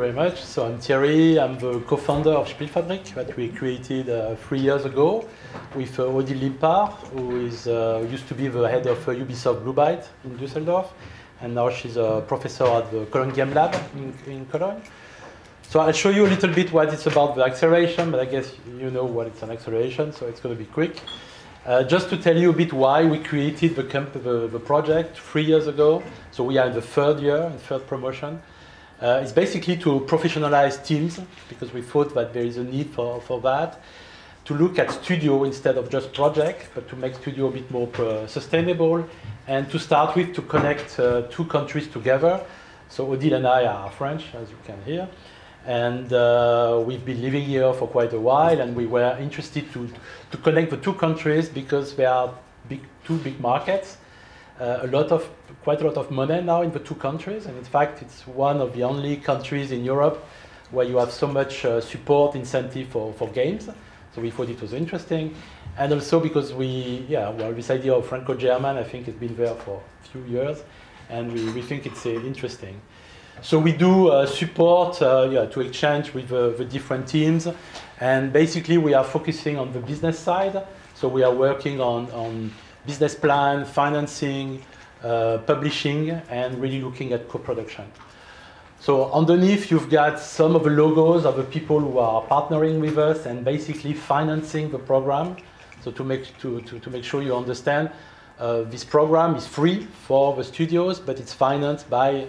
very much. So I'm Thierry. I'm the co-founder of SpielFabrique that we created 3 years ago with Odile Limpard, who used to be the head of Ubisoft Blue Byte in Düsseldorf, and now she's a professor at the Cologne Game Lab in Cologne. So I'll show you a little bit what it's about, the acceleration, but I guess you know what it's an acceleration, so it's going to be quick. Just to tell you a bit why we created the project 3 years ago. So we are in the third year, in third promotion. It's basically to professionalize teams, because we thought that there is a need for that. To look at studio instead of just project, but to make studio a bit more sustainable. And to start with, to connect two countries together. So Odile and I are French, as you can hear. And we've been living here for quite a while, and we were interested to connect the two countries because they are two big markets. Quite a lot of money now in the two countries, and in fact it's one of the only countries in Europe where you have so much support incentive for games. So we thought it was interesting, and also because this idea of Franco-German, I think, has been there for a few years, and we think it's interesting. So we do support to exchange with the different teams, and basically we are focusing on the business side. So we are working on business plan, financing, publishing, and really looking at co-production. So underneath you've got some of the logos of the people who are partnering with us and basically financing the program. So to make sure you understand, this program is free for the studios, but it's financed by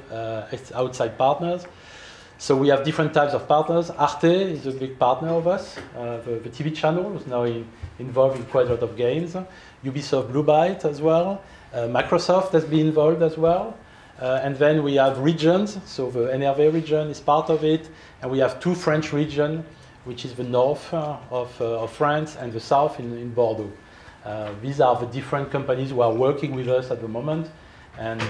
its outside partners. So we have different types of partners. Arte is a big partner of us, the TV channel is now involved in quite a lot of games. Ubisoft Blue Byte as well. Microsoft has been involved as well. And then we have regions, so the NRV region is part of it. And we have two French regions, which is the north of France and the south in Bordeaux. These are the different companies who are working with us at the moment, and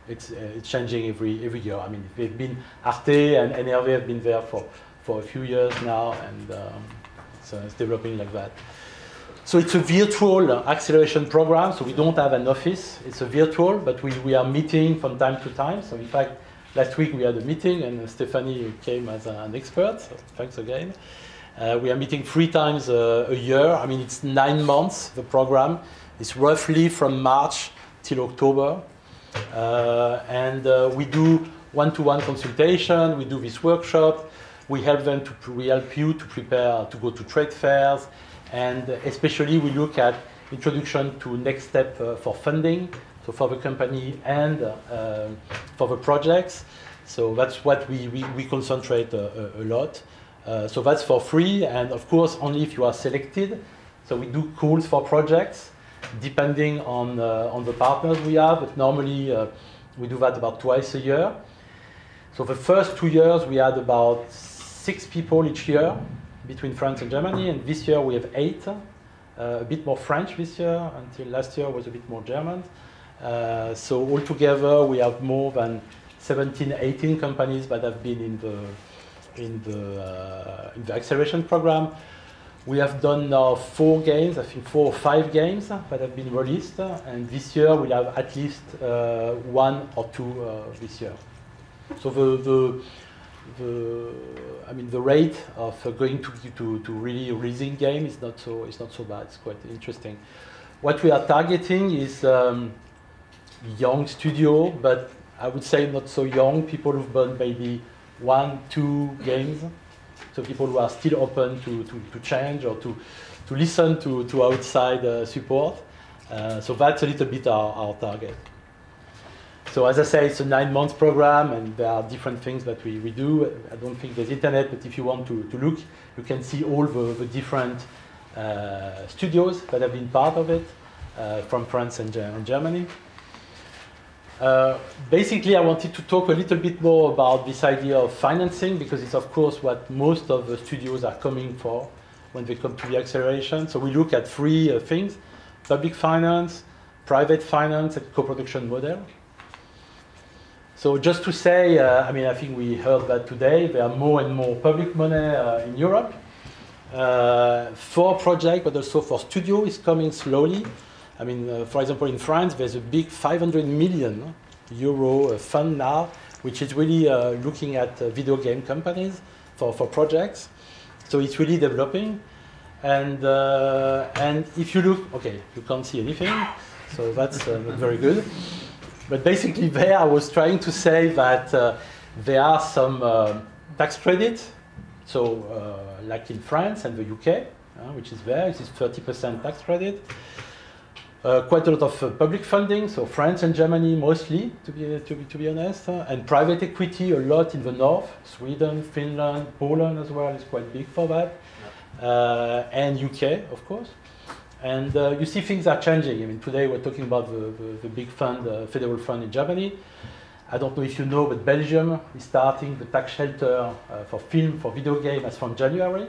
it's changing every year. I mean, they've been Arte and NRV have been there for a few years now, and it's developing like that. So it's a virtual acceleration program. So we don't have an office. It's a virtual, but we are meeting from time to time. So in fact, last week we had a meeting, and Stephanie came as an expert. So thanks again. We are meeting 3 times a year. I mean, it's 9 months, the program. It's roughly from March till October. We do one-to-one consultation. We do this workshop. We help you to prepare to go to trade fairs. And especially we look at introduction to next step for funding, so for the company and for the projects. So that's what we concentrate a lot. So that's for free, and of course only if you are selected. So we do calls for projects, depending on the partners we have, but normally we do that about twice a year. So the first 2 years we had about 6 people each year between France and Germany, and this year we have 8. A bit more French this year, until last year was a bit more German. So altogether we have more than 17, 18 companies that have been in the acceleration program. We have done now 4 games, I think 4 or 5 games that have been released, and this year we'll have at least 1 or 2 this year. So the rate of going to really releasing game is not so bad. It's quite interesting. What we are targeting is young studio, but I would say not so young, people who've done maybe 1, 2 games, so people who are still open to change or to listen to outside support. So that's a little bit our target. So as I say, it's a 9-month program, and there are different things that we do. I don't think there's internet, but if you want to look, you can see all the different studios that have been part of it from France and Germany. Basically, I wanted to talk a little bit more about this idea of financing, because it's of course what most of the studios are coming for when they come to the acceleration. So we look at 3 things: public finance, private finance, and co-production model. So just to say, I think we heard that today, there are more and more public money in Europe for project, but also for studio is coming slowly. For example, in France, there's a big 500 million euro fund now, which is really looking at video game companies for projects. So it's really developing. And if you look, okay, you can't see anything, so that's not very good. But basically there I was trying to say that there are some tax credits, so like in France and the UK, which is there, it is 30% tax credit. Quite a lot of public funding, so France and Germany mostly, to be honest, and private equity a lot in the north, Sweden, Finland, Poland as well is quite big for that, and UK, of course. And you see things are changing. I mean, today we're talking about the big fund, federal fund in Germany. I don't know if you know, but Belgium is starting the tax shelter for film, for video game as from January.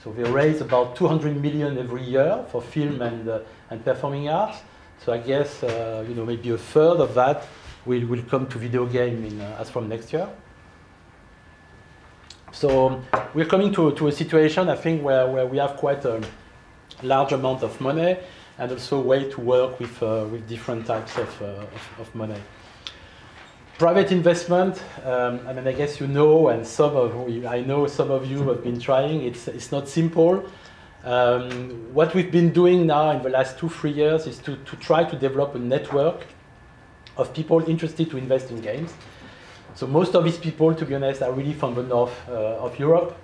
So they raise about 200 million every year for film and performing arts. So I guess you know, maybe a third of that will come to video game as from next year. So we're coming to a situation, I think, where we have quite a large amount of money and also a way to work with different types of money. Private investment, I mean, I guess you know, and I know some of you have been trying. It's not simple. What we've been doing now in the last 2-3 years is to try to develop a network of people interested to invest in games. So most of these people, to be honest, are really from the north of Europe,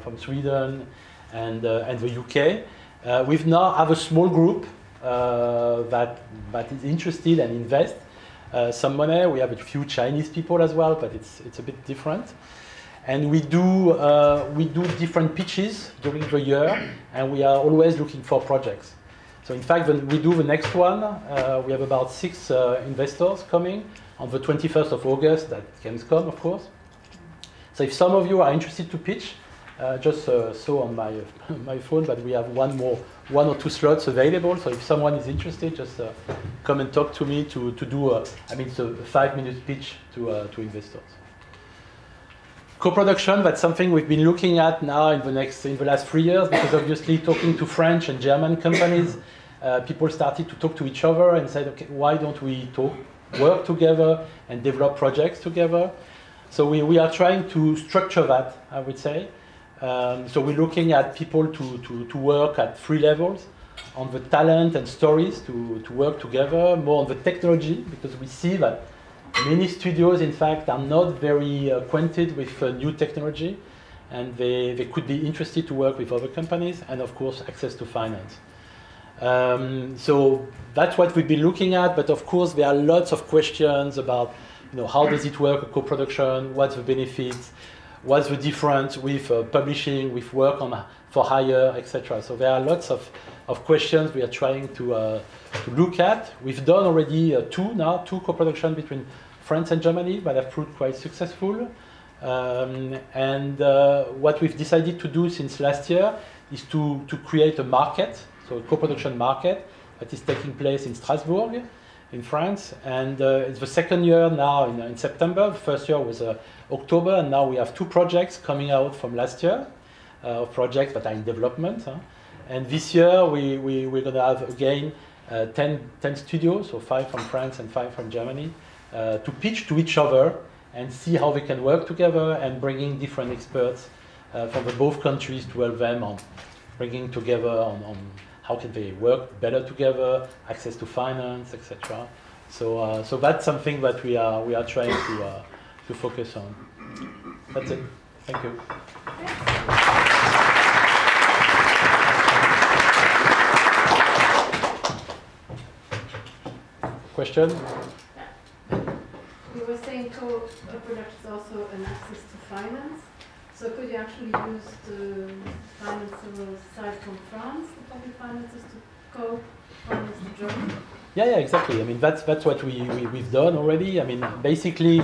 from Sweden and the UK. We've now have a small group that is interested and invest some money. We have a few Chinese people as well, but it's a bit different. And we do different pitches during the year, and we are always looking for projects. So in fact, when we do the next one, we have about 6 investors coming on the 21st of August at Gamescom, of course. So if some of you are interested to pitch, just saw on my phone that we have one or two slots available. So if someone is interested, just come and talk to me to do I mean, it's a 5-minute pitch to investors. Co-production, that's something we've been looking at now in the last 3 years, because obviously talking to French and German companies, people started to talk to each other and said, okay, why don't we work together and develop projects together? So we are trying to structure that, I would say. So we're looking at people to work at 3 levels, on the talent and stories to work together, more on the technology, because we see that many studios, in fact, are not very acquainted with new technology, and they could be interested to work with other companies, and of course, access to finance. So that's what we've been looking at, but of course, there are lots of questions about, you know, how does it work, a co-production, what's the benefits, what's the difference with publishing, with work for hire, etc. So there are lots of questions we are trying to look at. We've done already two co-production between France and Germany that have proved quite successful. And what we've decided to do since last year is to create a market, so a co-production market that is taking place in Strasbourg, in France. And it's the second year now in September. The first year was October, and now we have 2 projects coming out from last year, projects that are in development. And this year we're going to have again 10 studios, so 5 from France and 5 from Germany, to pitch to each other and see how they can work together, and bringing different experts from both countries to help them on bringing together on how can they work better together, access to finance, etc. So that's something that we are trying to focus on. That's it. Thank you. Question? You were saying co-production is also an access to finance. So could you actually use the finance side from France, the public finances, to co-finance the German? Yeah, exactly. I mean, that's what we've done already. I mean, basically,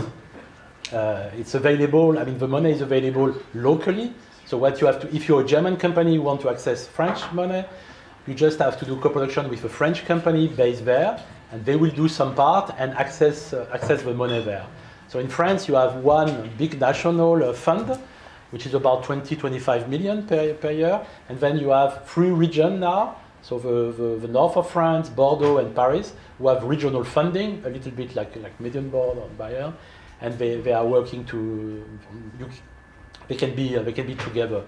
it's available. I mean, the money is available locally. So what you have to, if you're a German company, you want to access French money, you just have to do co-production with a French company based there, and they will do some part and access the money there. So in France, you have one big national fund, which is about 20-25 million per year, and then you have 3 regions now. So the north of France, Bordeaux and Paris, who have regional funding, a little bit like Medienboard or Bayern, and they are working to. They can be together.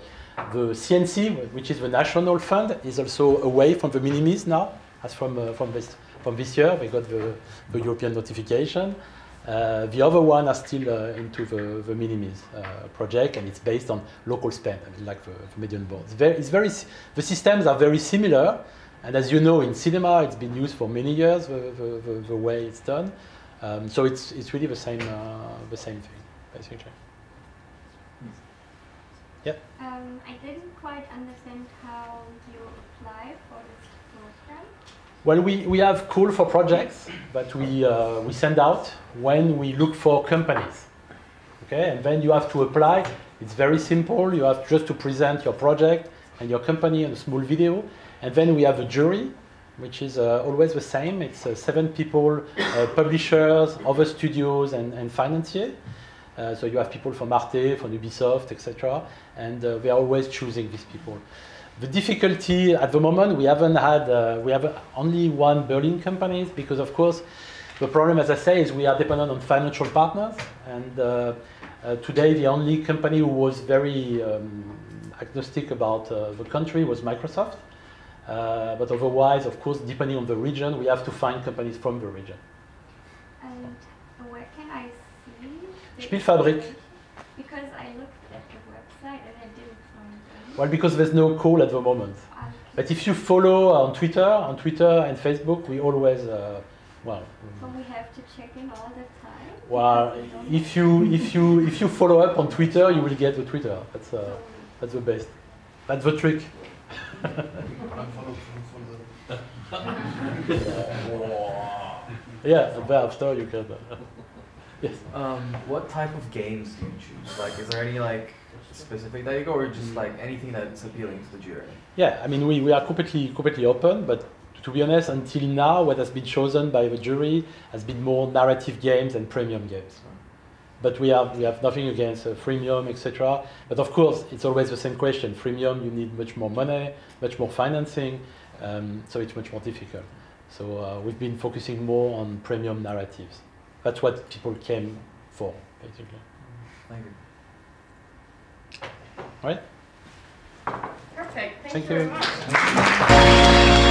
The CNC, which is the national fund, is also away from the minimis now, as from this year. They got the European notification. The other one are still into the minimis project, and it's based on local spend, I mean, like the median board. The systems are very similar, and as you know, in cinema, it's been used for many years, the way it's done. So it's really the same thing, basically. Yeah. I didn't quite understand how you apply for this program. Well, we have call for projects that we send out when we look for companies. Okay, and then you have to apply. It's very simple. You have just to present your project and your company in a small video, and then we have a jury, which is always the same. It's 7 people, publishers, other studios, and financiers. So you have people from Arte, from Ubisoft, etc., and they are always choosing these people. The difficulty at the moment, we have only one Berlin company, because of course the problem, as I say, is we are dependent on financial partners, and today the only company who was very agnostic about the country was Microsoft. But otherwise, of course, depending on the region, we have to find companies from the region. And where can I see? SpielFabrique. Because I looked at the website and I didn't find them. Well, because there's no call at the moment. Okay. But if you follow on Twitter and Facebook, we always, So we have to check in all the time? well, if you follow up on Twitter, you will get the Twitter. That's the best. That's the trick. Yeah, and thereafter you can. Yes. What type of games do you choose? Like, is there any like specific that you go, or just like anything that's appealing to the jury? Yeah, I mean we are completely open, but to be honest, until now, what has been chosen by the jury has been more narrative games and premium games. But we have nothing against freemium, etc. But of course, it's always the same question. Freemium, you need much more money, much more financing, so it's much more difficult. So we've been focusing more on premium narratives. That's what people came for, basically. Thank you. All right? Perfect. Thank you very you. much.